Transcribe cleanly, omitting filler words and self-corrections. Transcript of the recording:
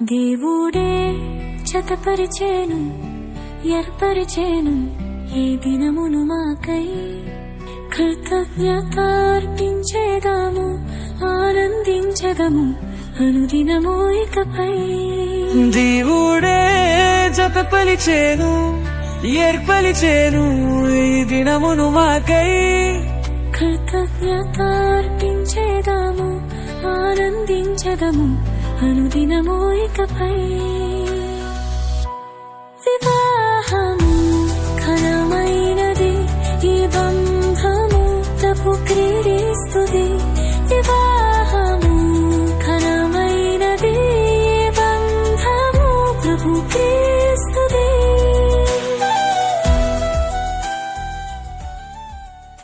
దేవుడే జతపరిచేను ఏర్పరిచేను ఈ దినమును మాకై కృతజ్ఞత అర్పించేదాము ఆనందించదము అనుదినము ఇకపై. దేవుడే జతపరిచేను ఏర్పరిచేను ఈ దినమును మాకై కృతజ్ఞత అర్పించేదాము ఆనందించదము అనుదినము ఇకపై. వివాహము ఘనమైనది ఈ బంధం